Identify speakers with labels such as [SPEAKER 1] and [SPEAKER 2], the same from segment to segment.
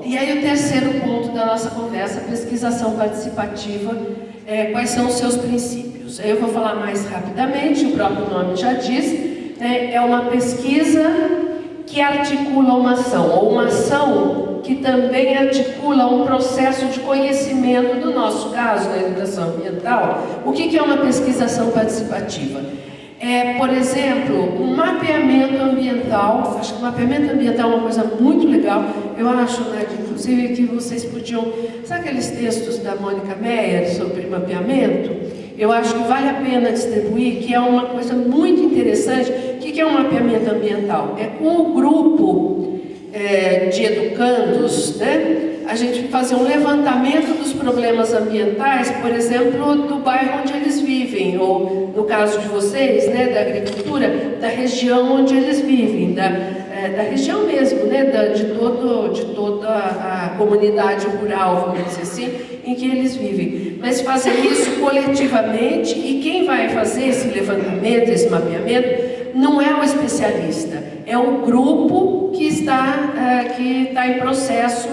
[SPEAKER 1] e aí o terceiro ponto da nossa conversa, pesquisação participativa, quais são os seus princípios? Eu vou falar mais rapidamente, o próprio nome já diz, né, é uma pesquisa que articula uma ação, ou uma ação que também articula um processo de conhecimento, do nosso caso, na educação ambiental. O que é uma pesquisação participativa? Por exemplo, um mapeamento ambiental. Acho que o mapeamento ambiental é uma coisa muito legal. Eu acho, né, inclusive, que vocês podiam... Sabe aqueles textos da Mônica Meyer sobre mapeamento? Eu acho que vale a pena distribuir, que é uma coisa muito interessante. O que é um mapeamento ambiental? É com o grupo de educandos, né? A gente fazer um levantamento dos problemas ambientais, por exemplo, do bairro onde eles vivem, ou, no caso de vocês, né, da agricultura, da região onde eles vivem, da região mesmo, né, de toda a comunidade rural, vamos dizer assim, em que eles vivem. Mas fazer isso coletivamente, e quem vai fazer esse levantamento, esse mapeamento, não é o especialista, é o grupo que está em processo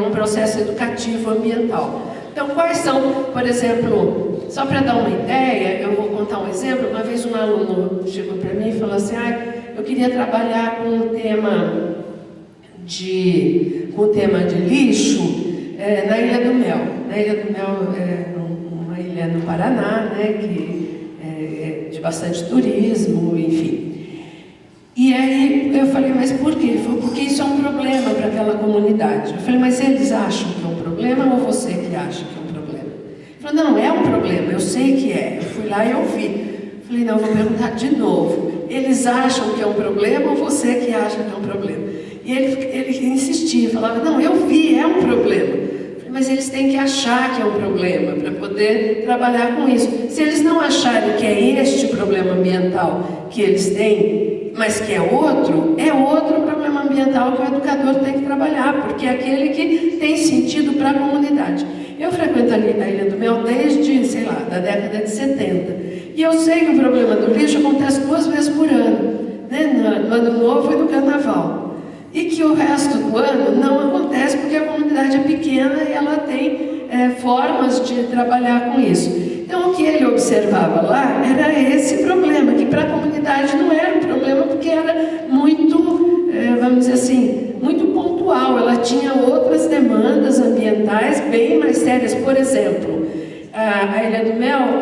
[SPEAKER 1] um processo educativo ambiental. Então, quais são, por exemplo, só para dar uma ideia, eu vou contar um exemplo. Uma vez um aluno chegou para mim e falou assim: eu queria trabalhar com o tema de lixo na Ilha do Mel. Na Ilha do Mel é uma ilha no Paraná, né, que de bastante turismo, enfim. E aí eu falei: mas por quê? Ele falou: porque isso é um problema para aquela comunidade. Eu falei: mas eles acham que é um problema ou você que acha que é um problema? Ele falou: não, é um problema, eu sei que é. Eu fui lá e ouvi. Eu falei: não, eu vou perguntar de novo. Eles acham que é um problema ou você que acha que é um problema? E ele insistia, falava: não, eu vi, é um problema. Mas eles têm que achar que é um problema para poder trabalhar com isso. Se eles não acharem que é este problema ambiental que eles têm, mas que é outro problema ambiental que o educador tem que trabalhar, porque é aquele que tem sentido para a comunidade. Eu frequento ali a Ilha do Mel desde, sei lá, da década de 70. E eu sei que o problema do lixo acontece 2 vezes por ano, né? No Ano Novo e no Carnaval. E que o resto do ano não acontece porque a comunidade é pequena e ela tem formas de trabalhar com isso. Então, o que ele observava lá era esse problema, que para a comunidade não era um problema porque era muito, vamos dizer assim, muito pontual. Ela tinha outras demandas ambientais bem mais sérias. Por exemplo, a Ilha do Mel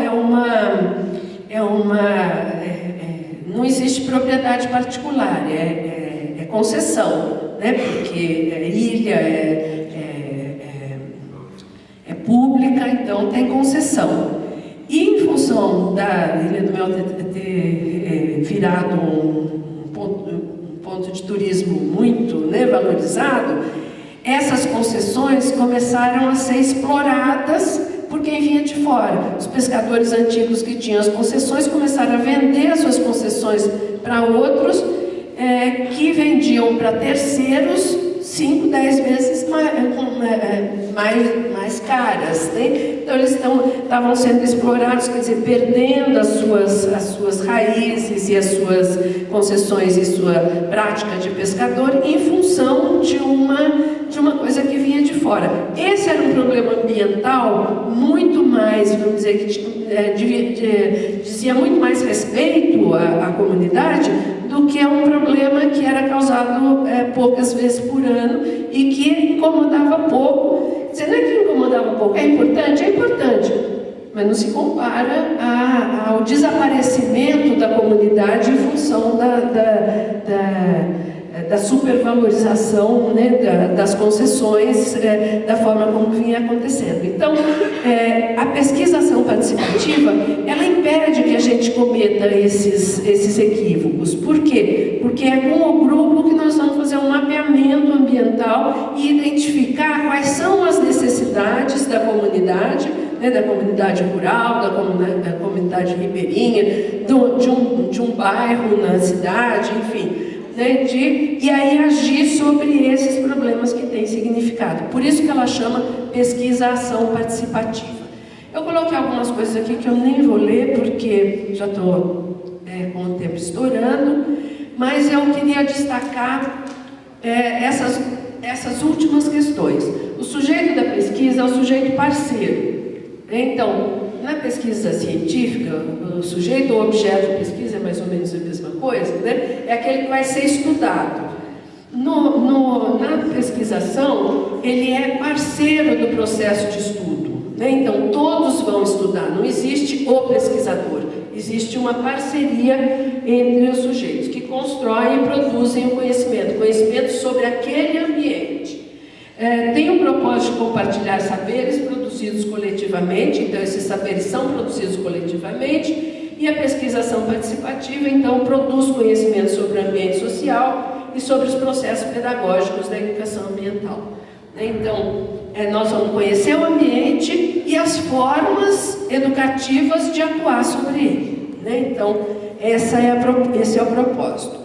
[SPEAKER 1] não existe propriedade particular, é concessão, né? Porque ilha é pública, então tem concessão. E em função da Ilha do Mel ter virado um ponto de turismo muito, né, valorizado, essas concessões começaram a ser exploradas por quem vinha de fora. Os pescadores antigos que tinham as concessões começaram a vender as suas concessões para outros, que vendiam para terceiros 5, 10 vezes mais caras, né? Então eles estavam sendo explorados, quer dizer, perdendo as suas raízes e as suas concessões e sua prática de pescador em função de uma coisa que vinha de fora. Esse era um problema ambiental muito mais, vamos dizer, que dizia muito mais respeito à comunidade do que um problema que era causado poucas vezes por ano e que incomodava pouco. Não é que incomodava pouco, é importante, mas não se compara ao desaparecimento da comunidade em função da supervalorização, né, das concessões, da forma como vinha acontecendo. Então, a pesquisação participativa, ela impede que a gente cometa esses equívocos. Por quê? Porque é com o grupo que nós vamos fazer um mapeamento ambiental e identificar quais são as necessidades da comunidade, né, da comunidade rural, da comunidade ribeirinha, de um bairro na cidade, enfim. Né, e aí agir sobre esses problemas que têm significado. Por isso que ela chama pesquisa-ação participativa. Eu coloquei algumas coisas aqui que eu nem vou ler, porque já estou com o tempo estourando, mas eu queria destacar essas últimas questões. O sujeito da pesquisa é o sujeito parceiro. Então, na pesquisa científica, o sujeito ou objeto de pesquisa é mais ou menos a mesma coisa, né? É aquele que vai ser estudado. Na pesquisação, ele é parceiro do processo de estudo, né? Então, todos vão estudar, não existe o pesquisador, existe uma parceria entre os sujeitos que constroem e produzem o conhecimento sobre aquele ambiente. Tem o propósito de compartilhar saberes produzidos coletivamente, então esses saberes são produzidos coletivamente, e a pesquisação participativa, então, produz conhecimento sobre o ambiente social e sobre os processos pedagógicos da educação ambiental. Então, nós vamos conhecer o ambiente e as formas educativas de atuar sobre ele. Então, esse é o propósito.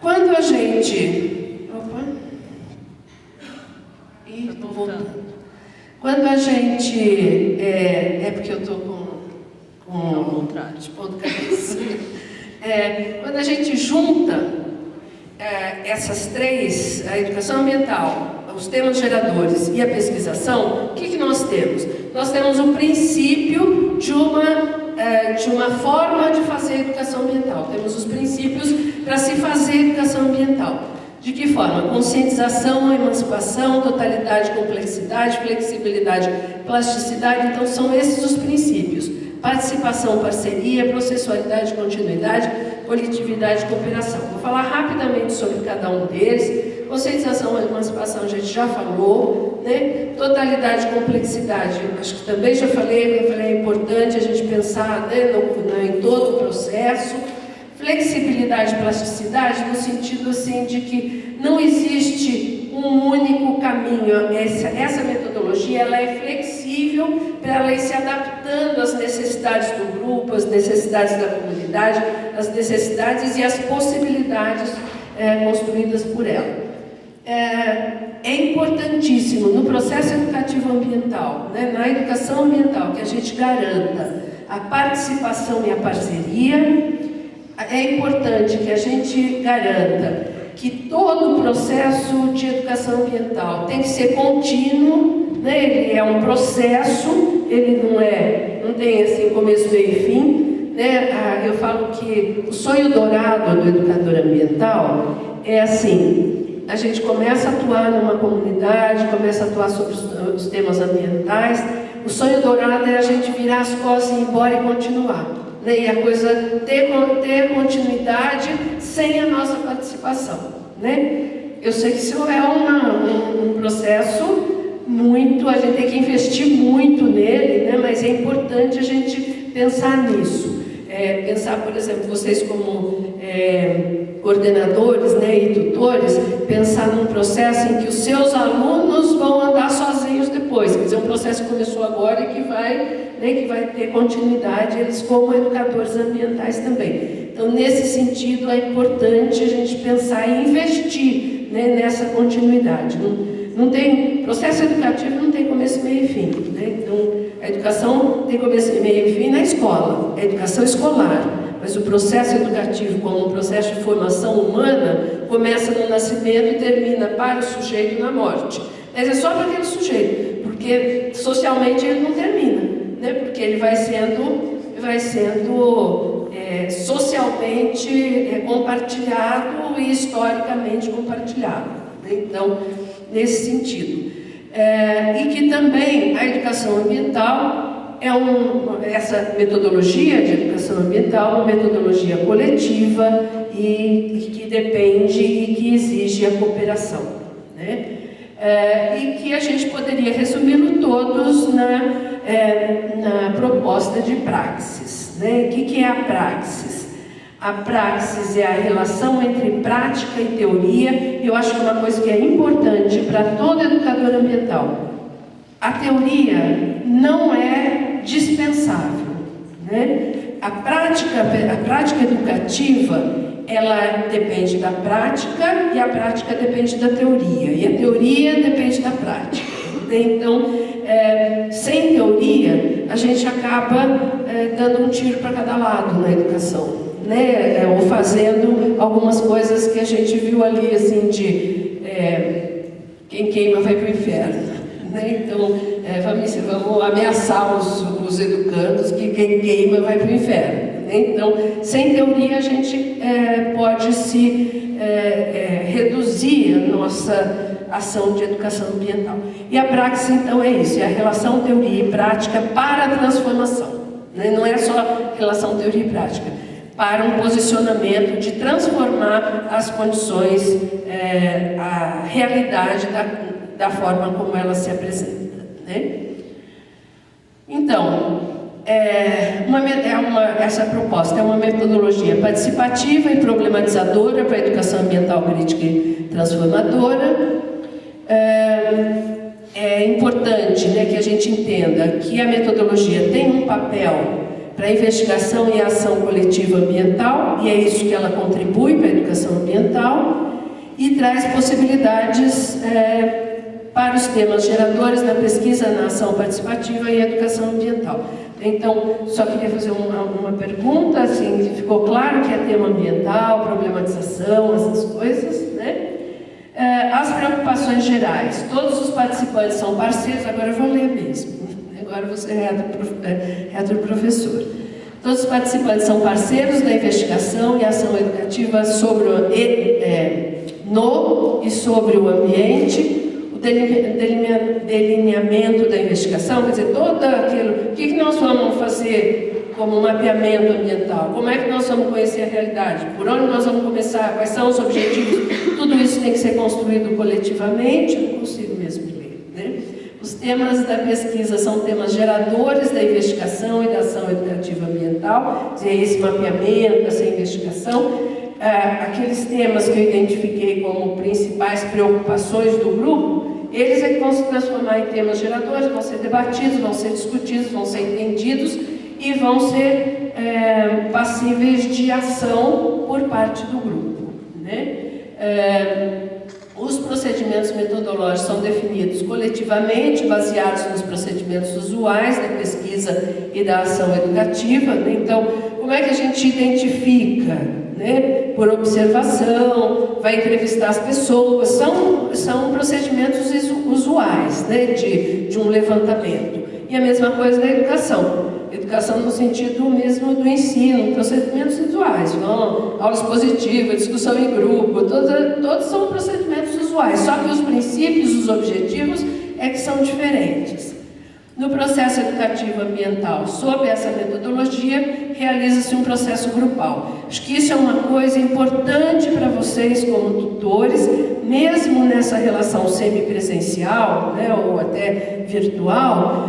[SPEAKER 1] Quando a gente... Estou voltando. Quando a gente... porque eu estou com de ponto cabeça. Quando a gente junta essas três, a educação ambiental, os temas geradores e a pesquisação, o que nós temos? Nós temos o princípio de uma forma de fazer educação ambiental. Temos os princípios para se fazer educação ambiental. De que forma? Conscientização, emancipação, totalidade, complexidade, flexibilidade, plasticidade. Então, são esses os princípios. Participação, parceria, processualidade, continuidade, coletividade e cooperação. Vou falar rapidamente sobre cada um deles. Conscientização e emancipação a gente já falou, né? Totalidade e complexidade, acho que também já falei, é importante a gente pensar, né, em todo o processo. Flexibilidade e plasticidade no sentido assim de que não existe um único caminho. Essa metodologia ela é flexível para ela ir se adaptando às necessidades do grupo, às necessidades da comunidade, às necessidades e às possibilidades construídas por ela. É importantíssimo no processo educativo ambiental, né, na educação ambiental, que a gente garanta a participação e a parceria. É importante que a gente garanta que todo o processo de educação ambiental tem que ser contínuo, né? Ele é um processo, ele não tem assim começo, meio e fim, né? Eu falo que o sonho dourado do educador ambiental é assim: a gente começa a atuar numa comunidade, começa a atuar sobre os temas ambientais. O sonho dourado é a gente virar as costas e ir embora e continuar. E a coisa ter continuidade sem a nossa participação, né? Eu sei que isso é um processo a gente tem que investir muito nele, né? Mas é importante a gente pensar nisso. Pensar, por exemplo, vocês como coordenadores, né, e tutores, pensar num processo em que os seus alunos vão andar sozinhos depois. Quer dizer, um processo que começou agora e que vai ter continuidade, eles como educadores ambientais também. Então, nesse sentido, é importante a gente pensar e investir, né, nessa continuidade. Processo educativo não tem começo, meio e fim, né? Então, a educação tem começo, meio e fim na escola, a educação escolar. Mas o processo educativo, como um processo de formação humana, começa no nascimento e termina para o sujeito na morte. Mas é só para aquele sujeito, porque socialmente ele não termina, né? Porque ele vai sendo socialmente compartilhado e historicamente compartilhado, né? Então, nesse sentido. E que também a educação ambiental essa metodologia de educação ambiental é uma metodologia coletiva e que depende e que exige a cooperação, né? E que a gente poderia resumi-lo todos na proposta de praxis, né? O que é a praxis? A praxis é a relação entre prática e teoria. Eu acho que é uma coisa que é importante para todo educador ambiental. A teoria não é dispensável, né? A prática educativa, ela depende da prática e a prática depende da teoria. E a teoria depende da prática. Então, sem teoria, a gente acaba dando um tiro para cada lado na educação. né, ou fazendo algumas coisas que a gente viu ali, assim, de quem queima vai para o inferno, né? Então, vamos ameaçar os educandos que quem queima vai para o inferno, né? Então, sem teoria, a gente pode se reduzir a nossa ação de educação ambiental. E a praxis, então, é isso, é a relação teoria e prática para a transformação, né? Não é só relação teoria e prática, para um posicionamento de transformar as condições, a realidade da forma como ela se apresenta, né? Então, essa proposta é uma metodologia participativa e problematizadora para a educação ambiental crítica e transformadora. É importante, né, que a gente entenda que a metodologia tem um papel para a investigação e ação coletiva ambiental, e é isso que ela contribui para a educação ambiental, e traz possibilidades para os temas geradores da pesquisa na ação participativa e educação ambiental. Então, só queria fazer uma pergunta, assim, ficou claro que é tema ambiental, problematização, essas coisas, né? As preocupações gerais, todos os participantes são parceiros, agora eu vou ler mesmo, agora você é do professor. Todos os participantes são parceiros da investigação e ação educativa sobre no e sobre o ambiente, o delineamento da investigação, quer dizer, todo aquilo, o que nós vamos fazer como mapeamento ambiental, como é que nós vamos conhecer a realidade, por onde nós vamos começar, quais são os objetivos, tudo isso tem que ser construído coletivamente, eu não consigo mesmo ler, né? Os temas da pesquisa são temas geradores da investigação e da ação educativa ambiental, quer dizer, esse mapeamento, essa investigação, aqueles temas que eu identifiquei como principais preocupações do grupo, eles é que vão se transformar em temas geradores, vão ser debatidos, vão ser discutidos, vão ser entendidos e vão ser passíveis de ação por parte do grupo, né? Os procedimentos metodológicos são definidos coletivamente, baseados nos procedimentos usuais da pesquisa e da ação educativa, né? Então, como é que a gente identifica, né? Por observação, vai entrevistar as pessoas, são procedimentos usuais, né? de um levantamento. E a mesma coisa na educação. Educação no sentido mesmo do ensino, procedimentos usuais, aula expositiva, discussão em grupo, todos são procedimentos usuais, só que os princípios, os objetivos é que são diferentes. No processo educativo ambiental, sob essa metodologia, realiza-se um processo grupal. Acho que isso é uma coisa importante para vocês como tutores, mesmo nessa relação semipresencial, né, ou até virtual,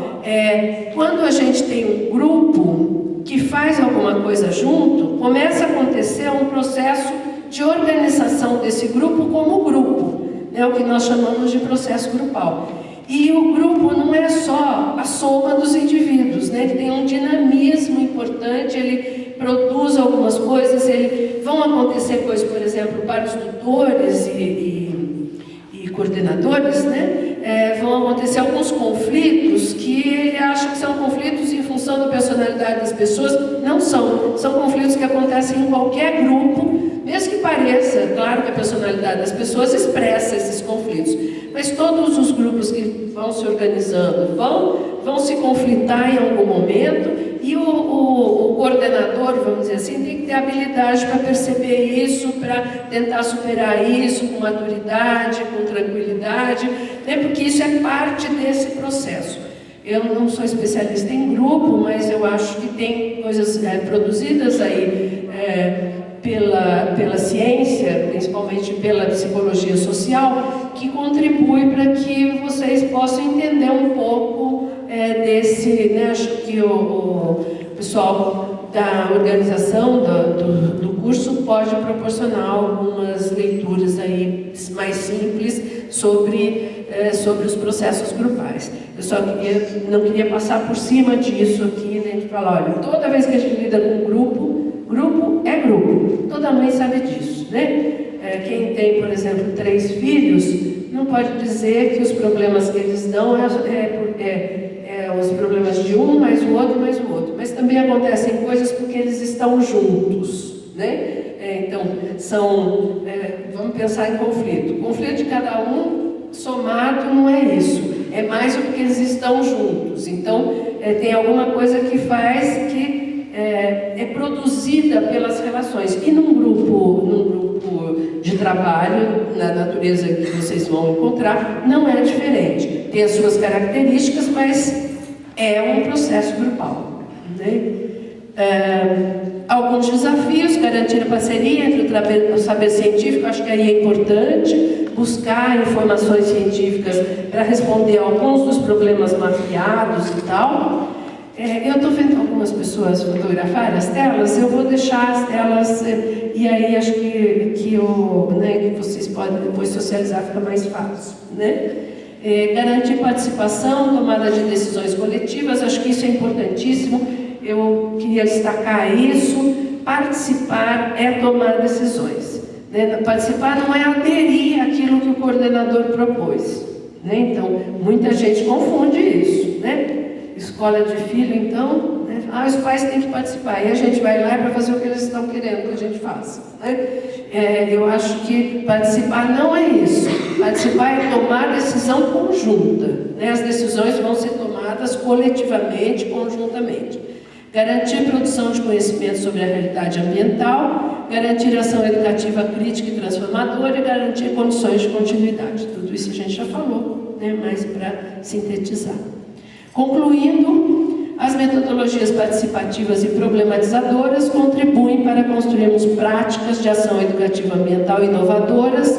[SPEAKER 1] quando a gente tem um grupo que faz alguma coisa junto, começa a acontecer um processo de organização desse grupo como grupo, né, o que nós chamamos de processo grupal. E o grupo não é só a soma dos indivíduos, né? Ele tem um dinamismo importante, ele produz algumas coisas, vão acontecer coisas, por exemplo, para os tutores e coordenadores, né? Vão acontecer alguns conflitos que ele acha que são conflitos em função da personalidade das pessoas. Não são. São conflitos que acontecem em qualquer grupo, mesmo que pareça, claro que a personalidade das pessoas expressa esses conflitos, mas todos os grupos que vão se organizando vão se conflitar em algum momento, e o coordenador, vamos dizer assim, tem que ter habilidade para perceber isso, para tentar superar isso com maturidade, com tranquilidade, né? Porque isso é parte desse processo. Eu não sou especialista em grupo, mas eu acho que tem coisas produzidas aí pela ciência, principalmente pela psicologia social, que contribui para que vocês possam entender um pouco desse, né? Acho que o pessoal da organização do curso pode proporcionar algumas leituras aí mais simples sobre os processos grupais. Eu só não queria passar por cima disso aqui, né, de falar, olha, toda vez que a gente lida com grupo é grupo. Toda mãe sabe disso, né? Quem tem, por exemplo, 3 filhos, não pode dizer que os problemas que eles dão os problemas de um, mais o outro, mais o outro. Mas também acontecem coisas porque eles estão juntos, né? Então, vamos pensar em conflito. O conflito de cada um somado não é isso, é mais porque eles estão juntos. Então, tem alguma coisa que faz que é produzida pelas relações. E num grupo de trabalho, na natureza que vocês vão encontrar, não é diferente. Tem as suas características, mas é um processo grupal, né? Alguns desafios: garantir a parceria entre o saber científico. Acho que aí é importante buscar informações científicas para responder a alguns dos problemas mapeados e tal. Eu estou vendo algumas pessoas fotografar as telas, eu vou deixar as telas, e aí acho que vocês podem depois socializar, fica mais fácil, né? Garantir participação, tomada de decisões coletivas. Acho que isso é importantíssimo, eu queria destacar isso. Participar é tomar decisões, né? Participar não é aderir àquilo que o coordenador propôs, né? Então, muita gente confunde isso, né? Escola de filho, então, né? Os pais têm que participar, e a gente vai lá para fazer o que eles estão querendo que a gente faça, né? Eu acho que participar não é isso. Participar é tomar decisão conjunta, né? As decisões vão ser tomadas coletivamente, conjuntamente. Garantir produção de conhecimento sobre a realidade ambiental, garantir ação educativa crítica e transformadora e garantir condições de continuidade. Tudo isso a gente já falou, né? Mas para sintetizar. Concluindo, as metodologias participativas e problematizadoras contribuem para construirmos práticas de ação educativa ambiental inovadoras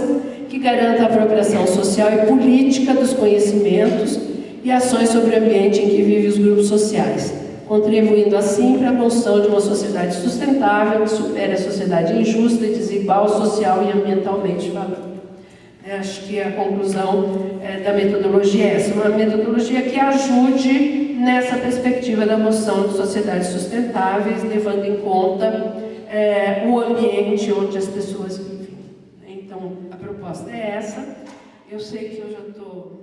[SPEAKER 1] que garantam a apropriação social e política dos conhecimentos e ações sobre o ambiente em que vivem os grupos sociais, contribuindo assim para a construção de uma sociedade sustentável que supere a sociedade injusta e desigual social e ambientalmente falando. Acho que a conclusão da metodologia é essa, uma metodologia que ajude nessa perspectiva da moção de sociedades sustentáveis, levando em conta o ambiente onde as pessoas vivem. Então, a proposta é essa. Eu sei que eu já estou